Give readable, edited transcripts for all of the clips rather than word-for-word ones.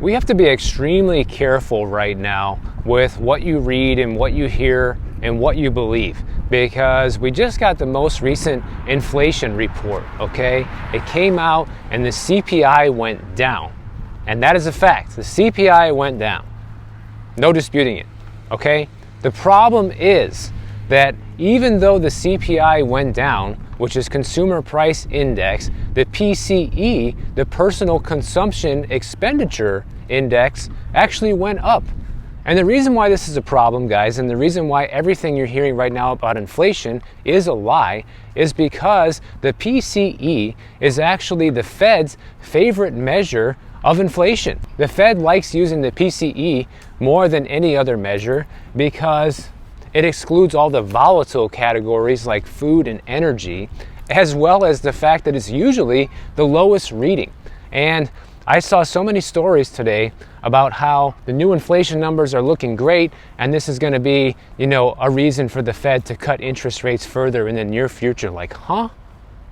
We have to be extremely careful right now with what you read and what you hear and what you believe, because we just got the most recent inflation report, okay? It came out and the CPI went down. And that is a fact. The CPI went down. No disputing it, okay? The problem is that even though the CPI went down, which is Consumer Price Index, the PCE, the Personal Consumption Expenditure Index, actually went up. And the reason why this is a problem, guys, and the reason why everything you're hearing right now about inflation is a lie, is because the PCE is actually the Fed's favorite measure of inflation. The Fed likes using the PCE more than any other measure because it excludes all the volatile categories like food and energy, as well as the fact that it's usually the lowest reading. And I saw so many stories today about how the new inflation numbers are looking great, and this is going to be, a reason for the Fed to cut interest rates further in the near future. Like, huh?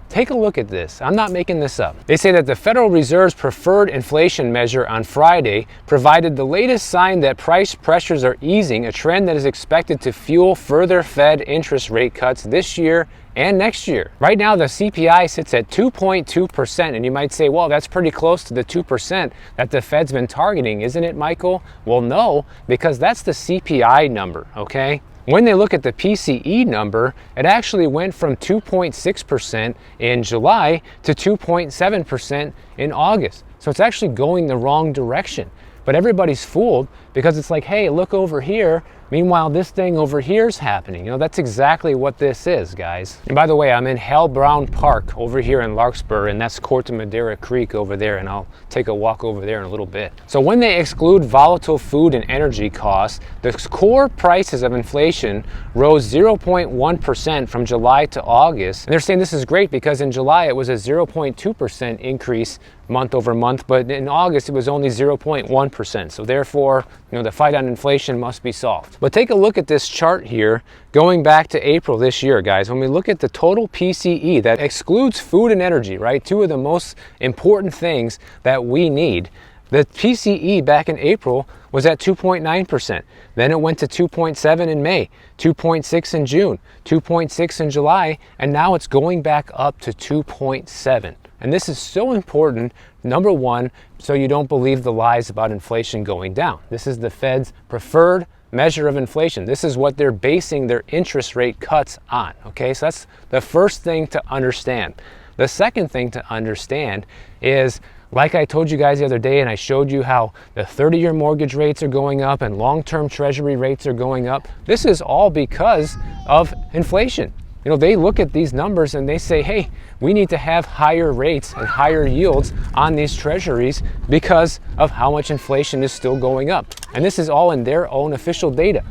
Take a look at this. I'm not making this up. They say that the Federal Reserve's preferred inflation measure on Friday provided the latest sign that price pressures are easing, a trend that is expected to fuel further Fed interest rate cuts this year and next year. Right now, the CPI sits at 2.2%, and you might say, well, that's pretty close to the 2% that the Fed's been targeting, isn't it, Michael? Well, no, because that's the CPI number, okay? When they look at the PCE number, it actually went from 2.6% in July to 2.7% in August. So it's actually going the wrong direction. But everybody's fooled because it's like, hey, look over here. Meanwhile, this thing over here is happening. That's exactly what this is, guys. And by the way, I'm in Hal Brown Park over here in Larkspur, and that's Corte Madera Creek over there, and I'll take a walk over there in a little bit. So when they exclude volatile food and energy costs, the core prices of inflation rose 0.1% from July to August. And they're saying this is great because in July it was a 0.2% increase month over month, but in August it was only 0.1%. So therefore, the fight on inflation must be solved. But take a look at this chart here going back to April this year, guys. When we look at the total PCE that excludes food and energy, right? Two of the most important things that we need. The PCE back in April was at 2.9%. Then it went to 2.7 in May, 2.6 in June, 2.6 in July, and now it's going back up to 2.7. And this is so important, number one, so you don't believe the lies about inflation going down. This is the Fed's preferred measure of inflation. This is what they're basing their interest rate cuts on, okay? So that's the first thing to understand. The second thing to understand is, like I told you guys the other day, and I showed you how the 30-year mortgage rates are going up and long-term treasury rates are going up. This is all because of inflation. They look at these numbers and they say, hey, we need to have higher rates and higher yields on these treasuries because of how much inflation is still going up. And this is all in their own official data.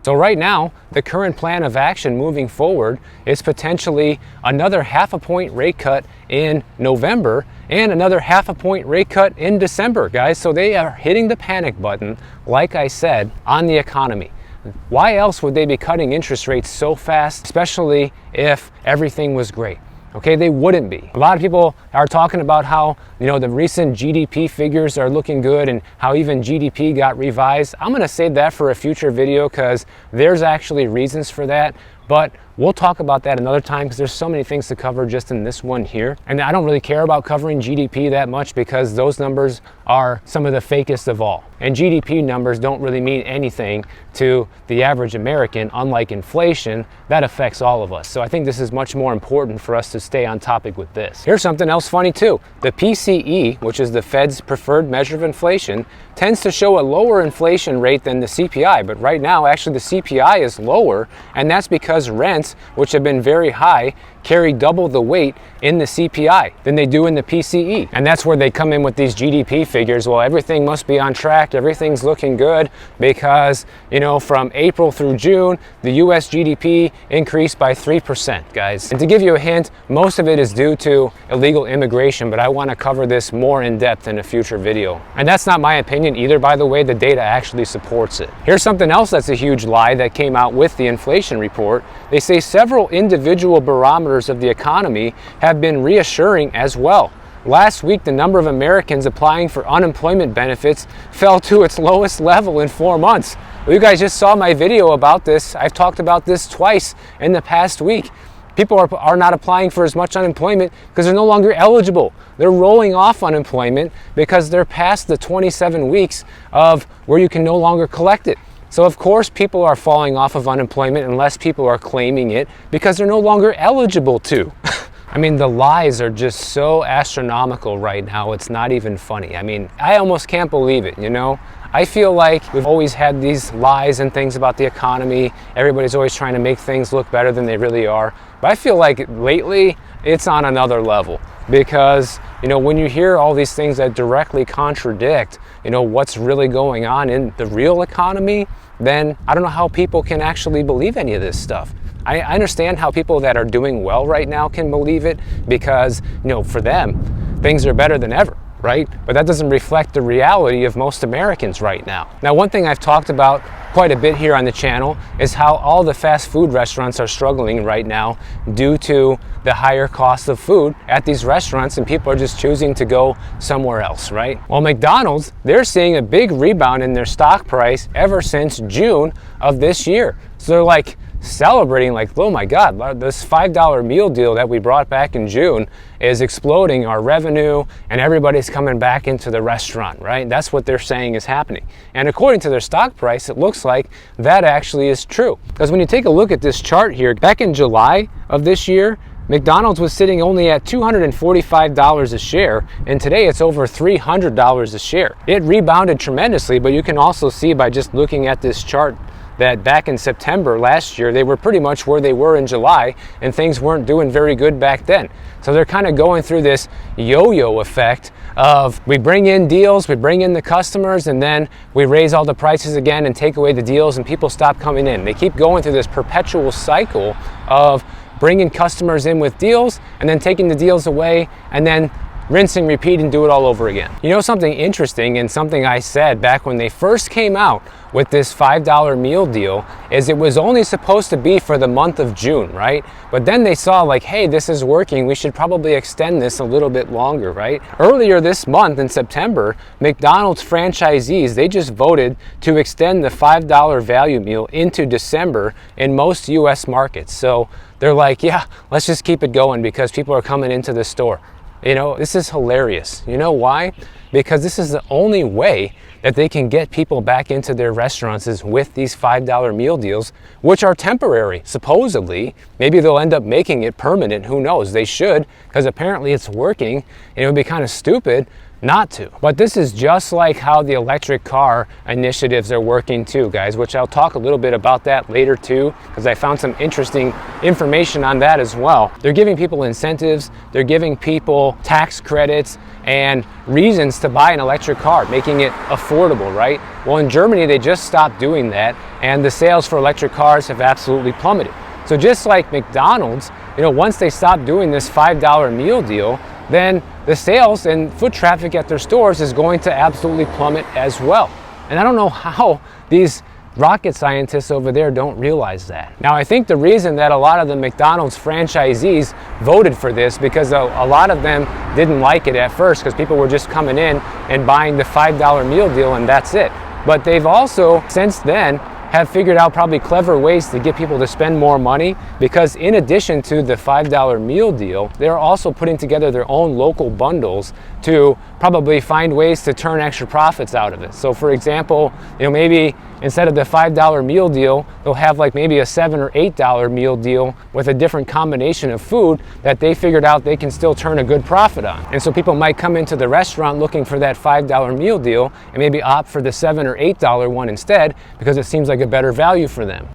So right now, the current plan of action moving forward is potentially another 0.5 point rate cut in November and another 0.5 point rate cut in December, guys. So they are hitting the panic button, like I said, on the economy. Why else would they be cutting interest rates so fast, especially if everything was great? Okay, they wouldn't be. A lot of people are talking about how, the recent GDP figures are looking good and how even GDP got revised. I'm going to save that for a future video because there's actually reasons for that. But we'll talk about that another time because there's so many things to cover just in this one here. And I don't really care about covering GDP that much because those numbers are some of the fakest of all. And GDP numbers don't really mean anything to the average American, unlike inflation, that affects all of us. So I think this is much more important for us to stay on topic with this. Here's something else funny too. The PCE, which is the Fed's preferred measure of inflation, tends to show a lower inflation rate than the CPI. But right now, actually the CPI is lower, and that's because rents, which have been very high, carry double the weight in the CPI than they do in the PCE. And that's where they come in with these GDP figures. Well, everything must be on track fact, everything's looking good because, you know, from April through June, the US GDP increased by 3%, guys. And to give you a hint, most of it is due to illegal immigration, but I want to cover this more in depth in a future video. And that's not my opinion either, by the way. The data actually supports it. Here's something else that's a huge lie that came out with the inflation report. They say several individual barometers of the economy have been reassuring as well. Last week, the number of Americans applying for unemployment benefits fell to its lowest level in 4 months. Well, you guys just saw my video about this. I've talked about this twice in the past week. People are not applying for as much unemployment because they're no longer eligible. They're rolling off unemployment because they're past the 27 weeks of where you can no longer collect it. So of course people are falling off of unemployment unless people are claiming it because they're no longer eligible to. I mean, the lies are just so astronomical right now, it's not even funny. I mean, I almost can't believe it, you know? I feel like we've always had these lies and things about the economy. Everybody's always trying to make things look better than they really are. But I feel like lately, it's on another level. Because, you know, when you hear all these things that directly contradict, you know, what's really going on in the real economy, then I don't know how people can actually believe any of this stuff. I understand how people that are doing well right now can believe it because, you know, for them, things are better than ever, right? But that doesn't reflect the reality of most Americans right now. Now, one thing I've talked about quite a bit here on the channel is how all the fast food restaurants are struggling right now due to the higher cost of food at these restaurants, and people are just choosing to go somewhere else, right? Well, McDonald's, they're seeing a big rebound in their stock price ever since June of this year. So they're like celebrating, like, oh my God, this $5 meal deal that we brought back in June is exploding our revenue and everybody's coming back into the restaurant, right? That's what they're saying is happening. And according to their stock price, it looks like that actually is true. Because when you take a look at this chart here, back in July of this year, McDonald's was sitting only at $245 a share, and today it's over $300 a share. It rebounded tremendously, but you can also see by just looking at this chart that back in September last year, they were pretty much where they were in July, and things weren't doing very good back then. So they're kind of going through this yo-yo effect of we bring in deals, we bring in the customers, and then we raise all the prices again and take away the deals and people stop coming in. They keep going through this perpetual cycle of bringing customers in with deals and then taking the deals away and then rinse and repeat and do it all over again. You know, something interesting and something I said back when they first came out with this $5 meal deal is it was only supposed to be for the month of June, right? But then they saw like, hey, this is working, we should probably extend this a little bit longer, right? Earlier this month in September, McDonald's franchisees, they just voted to extend the $5 value meal into December in most US markets. So they're like, yeah, let's just keep it going because people are coming into the store. You know, this is hilarious. You know why? Because this is the only way that they can get people back into their restaurants is with these $5 meal deals, which are temporary, supposedly. Maybe they'll end up making it permanent. Who knows? They should, because apparently it's working, and it would be kind of stupid not to. But this is just like how the electric car initiatives are working too, guys, which I'll talk a little bit about that later too, because I found some interesting information on that as well. They're giving people incentives, they're giving people tax credits and reasons to buy an electric car, making it affordable, right? Well, in Germany, they just stopped doing that, and the sales for electric cars have absolutely plummeted. So just like McDonald's, you know, once they stopped doing this $5 meal deal, then the sales and foot traffic at their stores is going to absolutely plummet as well. And I don't know how these rocket scientists over there don't realize that. Now, I think the reason that a lot of the McDonald's franchisees voted for this, because a lot of them didn't like it at first because people were just coming in and buying the $5 meal deal and that's it. But they've also, since then, have figured out probably clever ways to get people to spend more money, because in addition to the $5 meal deal, they're also putting together their own local bundles to probably find ways to turn extra profits out of it. So for example, you know, maybe instead of the $5 meal deal, they'll have like maybe a $7 or $8 meal deal with a different combination of food that they figured out they can still turn a good profit on. And so people might come into the restaurant looking for that $5 meal deal and maybe opt for the $7 or $8 one instead, because it seems like a better value for them.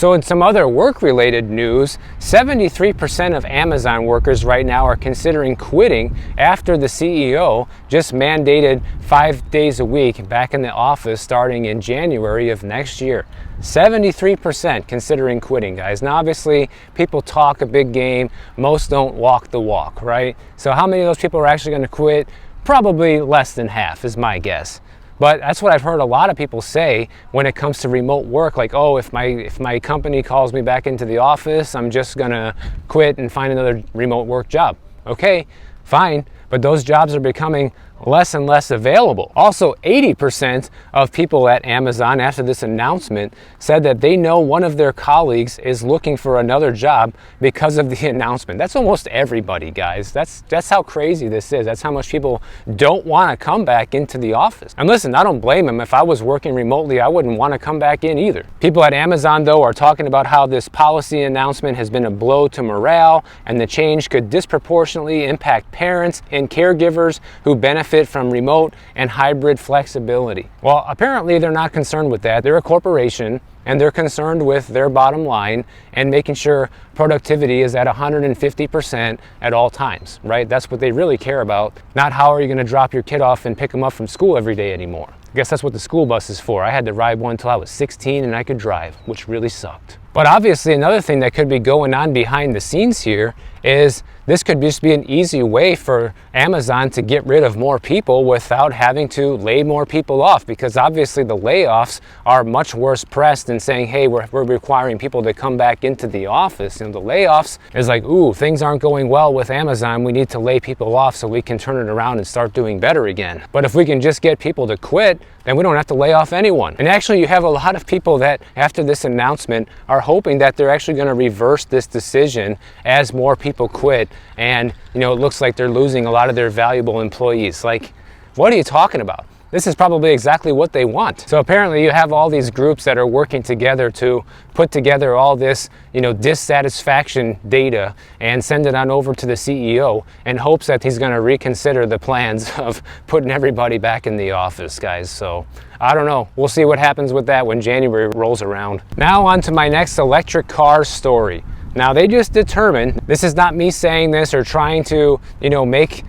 So in some other work-related news, 73% of Amazon workers right now are considering quitting after the CEO just mandated 5 days a week back in the office starting in January of next year. 73% considering quitting, guys. Now obviously people talk a big game, most don't walk the walk, right? So how many of those people are actually going to quit? Probably less than half is my guess. But that's what I've heard a lot of people say when it comes to remote work, like, oh, if my company calls me back into the office, I'm just gonna quit and find another remote work job. Okay, fine, but those jobs are becoming less and less available. Also, 80% of people at Amazon after this announcement said that they know one of their colleagues is looking for another job because of the announcement. That's almost everybody, guys. That's how crazy this is. That's how much people don't want to come back into the office. And listen, I don't blame them. If I was working remotely, I wouldn't want to come back in either. People at Amazon, though, are talking about how this policy announcement has been a blow to morale, and the change could disproportionately impact parents and caregivers who benefit from remote and hybrid flexibility. Well, apparently they're not concerned with that. They're a corporation and they're concerned with their bottom line and making sure productivity is at 150% at all times, right? That's what they really care about, not how are you going to drop your kid off and pick them up from school every day anymore. I guess that's what the school bus is for. I had to ride one until I was 16 and I could drive, which really sucked. But obviously another thing that could be going on behind the scenes here is this could just be an easy way for Amazon to get rid of more people without having to lay more people off, because obviously the layoffs are much worse press than saying, hey, we're requiring people to come back into the office. And the layoffs is like, ooh, things aren't going well with Amazon. We need to lay people off so we can turn it around and start doing better again. But if we can just get people to quit, then we don't have to lay off anyone. And actually you have a lot of people that after this announcement are hoping that they're actually going to reverse this decision as more people quit, and it looks like they're losing a lot of their valuable employees. Like, what are you talking about? This is probably exactly what they want. So apparently you have all these groups that are working together to put together all this, dissatisfaction data and send it on over to the CEO in hopes that he's going to reconsider the plans of putting everybody back in the office, guys. So I don't know. We'll see what happens with that when January rolls around. Now on to my next electric car story. Now they just determined, this is not me saying this or trying to, make,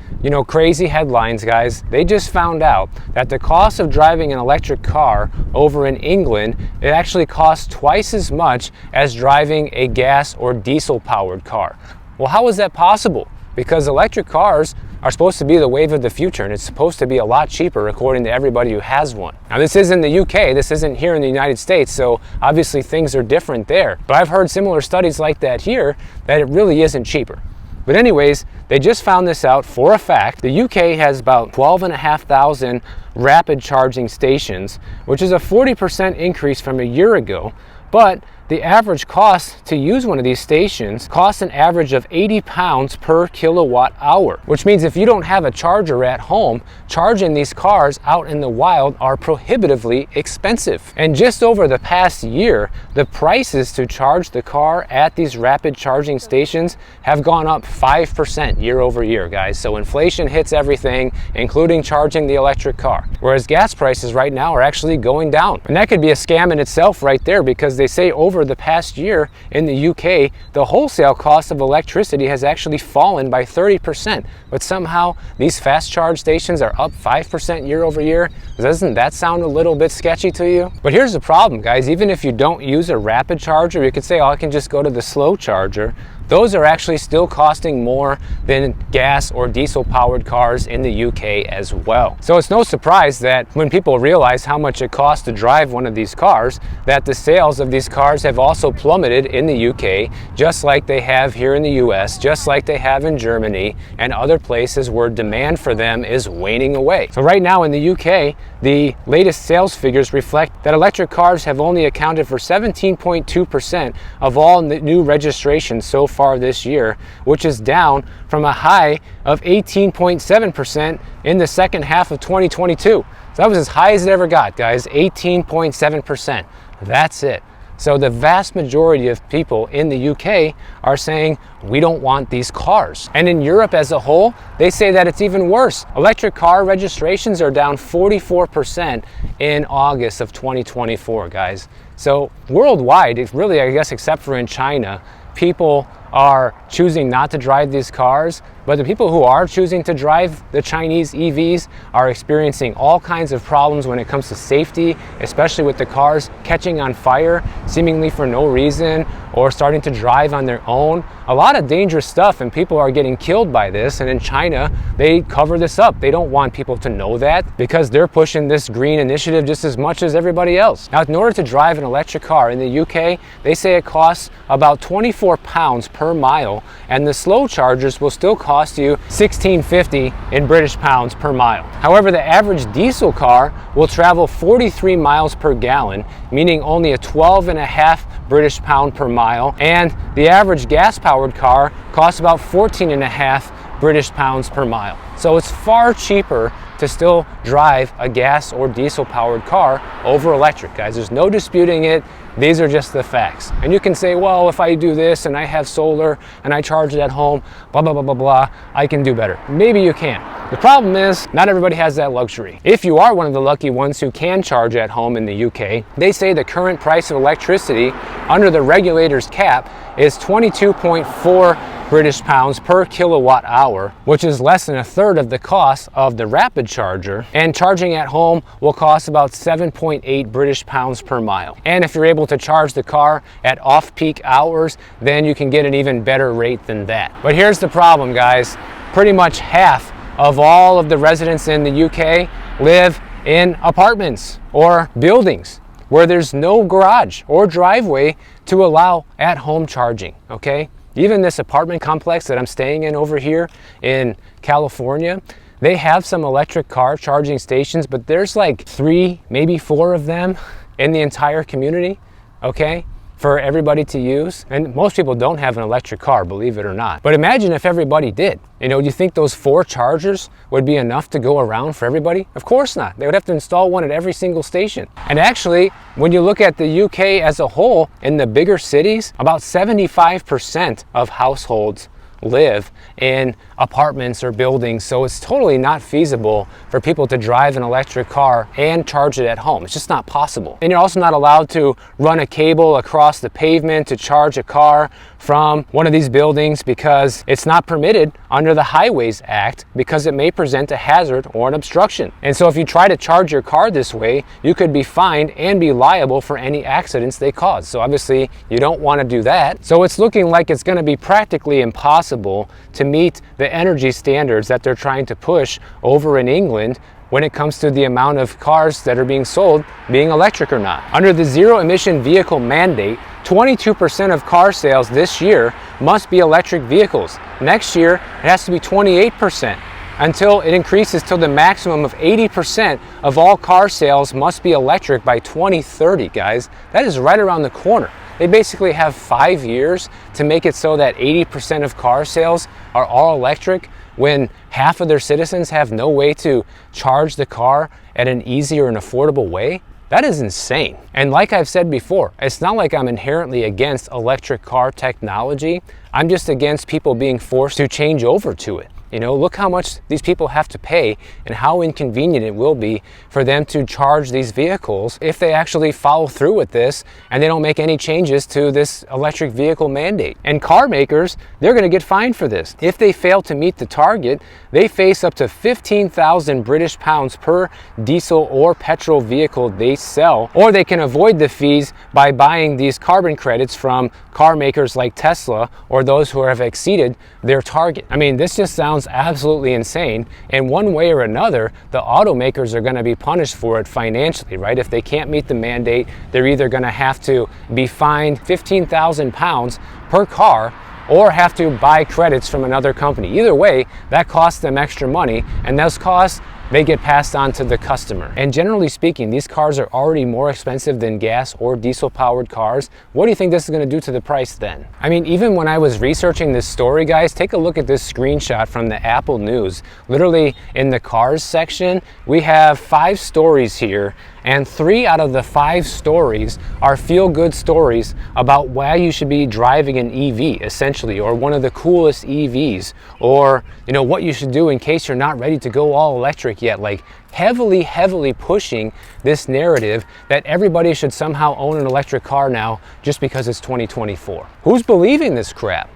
crazy headlines, guys. They just found out that the cost of driving an electric car over in England, it actually costs twice as much as driving a gas or diesel powered car. Well, how is that possible? Because electric cars are supposed to be the wave of the future, and it's supposed to be a lot cheaper according to everybody who has one. Now this is in the UK, this isn't here in the United States, so obviously things are different there. But I've heard similar studies like that here, that it really isn't cheaper. But anyways, they just found this out for a fact. The UK has about 12,500 rapid charging stations, which is a 40% increase from a year ago. But the average cost to use one of these stations costs an average of £80 per kilowatt hour, which means if you don't have a charger at home, charging these cars out in the wild are prohibitively expensive. And just over the past year, the prices to charge the car at these rapid charging stations have gone up 5% year over year, guys. So inflation hits everything, including charging the electric car. Whereas gas prices right now are actually going down. And that could be a scam in itself right there, because they say over the past year in the UK, the wholesale cost of electricity has actually fallen by 30%. But somehow these fast charge stations are up 5% year over year. Doesn't that sound a little bit sketchy to you? But here's the problem, guys. Even if you don't use a rapid charger, you could say, oh, I can just go to the slow charger. Those are actually still costing more than gas or diesel powered cars in the UK as well. So it's no surprise that when people realize how much it costs to drive one of these cars, that the sales of these cars have also plummeted in the UK, just like they have here in the US, just like they have in Germany and other places where demand for them is waning away. So right now in the UK, the latest sales figures reflect that electric cars have only accounted for 17.2% of all new registrations so far this year, which is down from a high of 18.7% in the second half of 2022. So that was as high as it ever got, guys, 18.7%. That's it. So the vast majority of people in the UK are saying, we don't want these cars. And in Europe as a whole, they say that it's even worse. Electric car registrations are down 44% in August of 2024, guys. So worldwide, it's really, I guess, except for in China, people are choosing not to drive these cars, but the people who are choosing to drive the Chinese EVs are experiencing all kinds of problems when it comes to safety, especially with the cars catching on fire seemingly for no reason or starting to drive on their own. A lot of dangerous stuff, and people are getting killed by this. And in China, they cover this up. They don't want people to know that because they're pushing this green initiative just as much as everybody else. Now, in order to drive an electric car in the UK, they say it costs about 24 pounds per mile, and the slow chargers will still cost you 16.50 in British pounds per mile. However, the average diesel car will travel 43 miles per gallon, meaning only a 12.5 British pound per mile, and the average gas-powered car costs about 14.5 British pounds per mile. So it's far cheaper to still drive a gas or diesel powered car over electric, guys. There's no disputing it. These are just the facts. And you can say, well, if I do this and I have solar and I charge it at home, blah, blah, blah, blah, blah, I can do better. Maybe you can. The problem is not everybody has that luxury. If you are one of the lucky ones who can charge at home in the UK, they say the current price of electricity under the regulator's cap is 22.4 British pounds per kilowatt hour, which is less than a third of the cost of the rapid charger, and charging at home will cost about 7.8 British pounds per mile. And if you're able to charge the car at off-peak hours, then you can get an even better rate than that. But here's the problem, guys. Pretty much half of all of the residents in the UK live in apartments or buildings where there's no garage or driveway to allow at-home charging, okay? Even this apartment complex that I'm staying in over here in California, they have some electric car charging stations, but there's like 3, maybe 4 of them in the entire community, okay, for everybody to use. And most people don't have an electric car, believe it or not. But imagine if everybody did. You know, do you think those 4 chargers would be enough to go around for everybody? Of course not. They would have to install one at every single station. And actually, when you look at the UK as a whole, in the bigger cities, about 75% of households live in apartments or buildings, so it's totally not feasible for people to drive an electric car and charge it at home. It's just not possible. And you're also not allowed to run a cable across the pavement to charge a car from one of these buildings because it's not permitted under the Highways Act because it may present a hazard or an obstruction. And so if you try to charge your car this way, you could be fined and be liable for any accidents they cause. So obviously you don't want to do that. So it's looking like it's going to be practically impossible to meet the energy standards that they're trying to push over in England when it comes to the amount of cars that are being sold being electric or not. Under the zero emission vehicle mandate, 22% of car sales this year must be electric vehicles. Next year, it has to be 28%. Until it increases to the maximum of 80% of all car sales must be electric by 2030, guys. That is right around the corner. They basically have 5 years to make it so that 80% of car sales are all electric when half of their citizens have no way to charge the car at an easier and affordable way. That is insane. And like I've said before, it's not like I'm inherently against electric car technology. I'm just against people being forced to change over to it. You know, look how much these people have to pay and how inconvenient it will be for them to charge these vehicles if they actually follow through with this and they don't make any changes to this electric vehicle mandate. And car makers, they're going to get fined for this. If they fail to meet the target, they face up to 15,000 British pounds per diesel or petrol vehicle they sell, or they can avoid the fees by buying these carbon credits from car makers like Tesla or those who have exceeded their target. I mean, this just sounds absolutely insane, and one way or another the automakers are going to be punished for it financially, right? If they can't meet the mandate, they're either going to have to be fined 15,000 pounds per car or have to buy credits from another company. Either way, that costs them extra money, and those costs, they get passed on to the customer. And generally speaking, these cars are already more expensive than gas or diesel powered cars. What do you think this is going to do to the price then? I mean, even when I was researching this story, guys, take a look at this screenshot from the Apple News. Literally in the cars section, we have 5 stories here, and 3 out of the 5 stories are feel-good stories about why you should be driving an EV, essentially, or one of the coolest EVs, or, you know, what you should do in case you're not ready to go all electric week yet, like heavily pushing this narrative that everybody should somehow own an electric car now just because it's 2024. Who's believing this crap?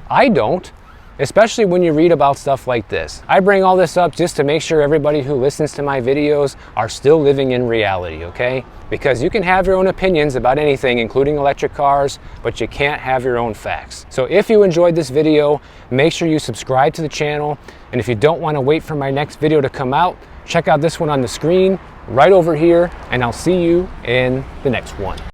I don't. Especially when you read about stuff like this. I bring all this up just to make sure everybody who listens to my videos are still living in reality, okay? Because you can have your own opinions about anything, including electric cars, but you can't have your own facts. So if you enjoyed this video, make sure you subscribe to the channel. And if you don't want to wait for my next video to come out, check out this one on the screen right over here, and I'll see you in the next one.